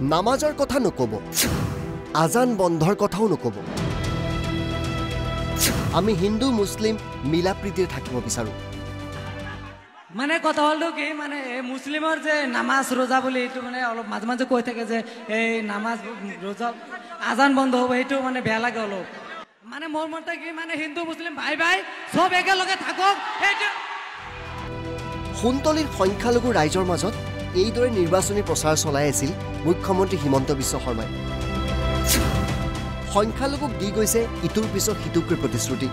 নামাজৰ কথা নকব আজান বন্ধৰ কথাও নকব আমি হিন্দু মুসলিম মিলা প্ৰীতিৰে থাকিব বিচাৰো মানে কথা হলো কি মানে মুসলিমৰ যে নামাজ রোজা বলি এটো মানে অলপ মাঝে মাঝে কই থাকে যে এই নামাজ রোজা আজান বন্ধ হবে এটো মানে বেয়া লাগে অলপ মানে মোর মতে কি মানে হিন্দু মুসলিম ভাই ভাই সব একেলগে থাকক এইটো খুনতলিৰ সংখ্যালঘু ৰাইজৰ মাজত এইদৰে নিৰ্বাচনী প্ৰচাৰ চলাই আছিল মুখ্যমন্ত্ৰী হিমন্ত বিশ্ব শৰ্মাই সংখ্যালঘুক দি গৈছে ইটোৰ পিছত সিটোকৈ প্ৰতিশ্ৰুতি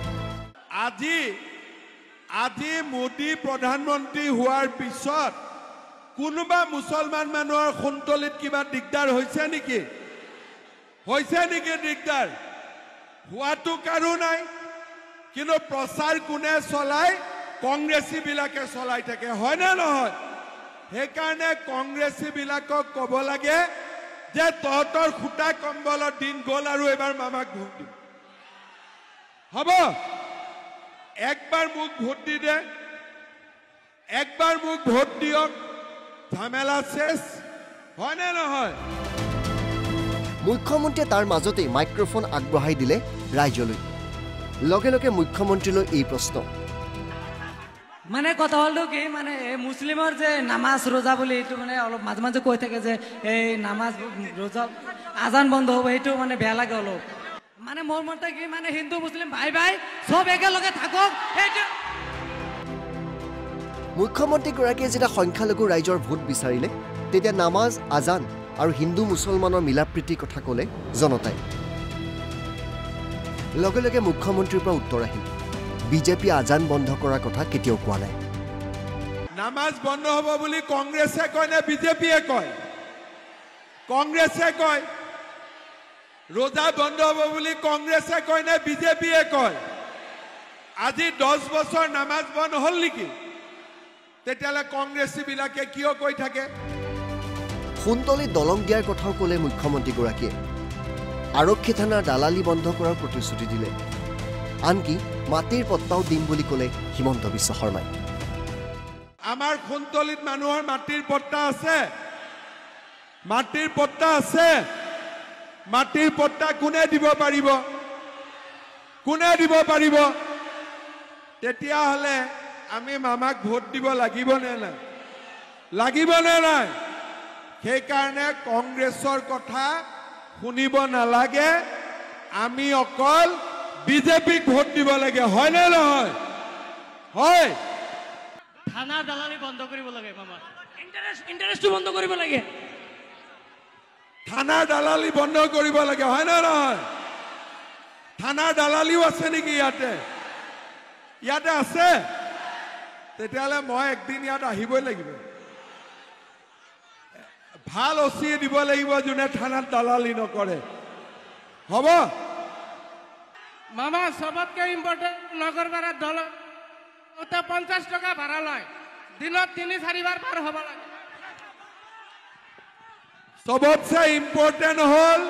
আজি মোদী প্ৰধানমন্ত্ৰী হোৱাৰ পিছত কোনোবা মুছলমান মানুহৰ খুনতলিত কিবা দিগদাৰ হৈছে নেকি দিগদাৰ হোৱাটো কাৰো নাই কিন্তু প্ৰচাৰ কোনে চলাই কংগ্ৰেছী বিলাকে চলাই থাকে হয় না নহয় সেইকাৰণে কংগ্ৰেছী বিলাকক ক'ব লাগে যে তহঁতৰ খুটা কম্বলৰ দিন গ'ল আৰু এবাৰ মামাক ভোট দিম হ'ব একবাৰ মোক ভোট দি দে একবাৰ মোক ভোট দিয়ক ঝামেলা শেষ হয় না নহয় মুখ্যমন্ত্ৰীয়ে তাৰ মাজতে মাইক্ৰফোন আগবঢ়াই দিলে ৰাইজলৈ লগে লগে মুখ্যমন্ত্ৰীলৈ এই প্ৰশ্ন মানে কথা হলো কি মানে মুসলিমৰ যে নামাজ রোজা বলি এটো মানে অলপ মাঝে মাঝে কই থাকে যে এই নামাজ রোজা আজান বন্ধ হবে এটো মানে বেয়া লাগে অলপ মানে মোর মতে কি মানে হিন্দু মুসলিম ভাই ভাই সব একেলগে থাকক এইটো মুখ্যমন্ত্ৰী গৰাকীয়ে যেতিয়া সংখ্যালঘু ৰাইজৰ ভোট বিচাৰিলে তেতিয়া নামাজ আজান আৰু হিন্দু মুছলমানৰ মিলাপ্ৰীতিৰ কথা ক'লে জনতাই লগে লগে মুখ্যমন্ত্ৰীৰ পৰা উত্তৰ আহিল বিজেপি আজান বন্ধ কৰাৰ কথা কেতিয়াও কোৱা নাই নামাজ বন্ধ হ'ব বুলি কংগ্ৰেছে কয় নে বিজেপিয়ে কয় কংগ্ৰেছে কয় ৰোজা বন্ধ হ'ব বুলি কংগ্ৰেছে কয় নে বিজেপিয়ে কয় আজি 10 বছৰ নামাজ বন্ধ হল নেকি তেতিয়ালে কংগ্ৰেছী বিলাকে কিয় কৈ থাকে খুনতলি দলং দিয়াৰ কথাও ক'লে মুখ্যমন্ত্ৰী গৰাকীয়ে আৰক্ষী থানাৰ দালালি বন্ধ কৰাৰ প্ৰতিশ্ৰুতি দিলে আনকি মাটিৰ পট্টাও দিম বুলি ক'লে হিমন্ত বিশ্ব শৰ্মাই আমাৰ খুনতলিত মানুহৰ মাটিৰ পট্টা আছে মাটিৰ পট্টা কোনে দিব পাৰিব তেতিয়া হলে আমি মামাক ভোট দিব লাগিব নে নাই সেইকাৰণে কংগ্ৰেছৰ কথা শুনিব নালাগে আমি অকল বিজেপিক ভোট দিব লাগে হয় নে নহয় হয় থানা দালালি বন্ধ কৰিব লাগে মামা ইন্টাৰেস্ট বন্ধ কৰিব লাগে থানাৰ দালালি বন্ধ কৰিব লাগে হয় না নহয় থানাৰ দালালিও আছে নেকি ইয়াতে আছে তেতিয়াহ'লে মই একদিন ইয়াত আহিবই লাগিব ভাল অচি দিব লাগিব যোনে থানাত দালালি নকৰে হ'ব মামা সবতকে ইম্পর্টেন্ট নগরপাড়ার দল 50 টাকা ভাড়া লয় দিনত 3-4 বার পার হব লাগে সবতছে ইম্পর্টেন্ট হল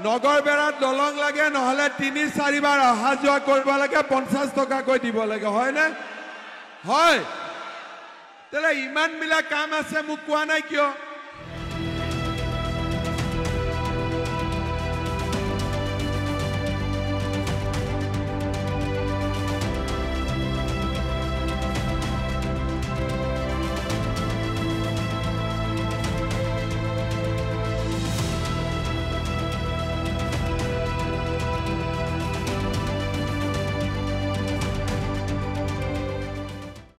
নগরবেড়াত দলং লাগে নহলে 3-4 বার অহা যোৱা কৰিব লাগে 50 টাকা কৈ দিব লাগে হয় না হয় তেলে ইমান মিলা কাম আছে মোক কোৱা নাই কিয়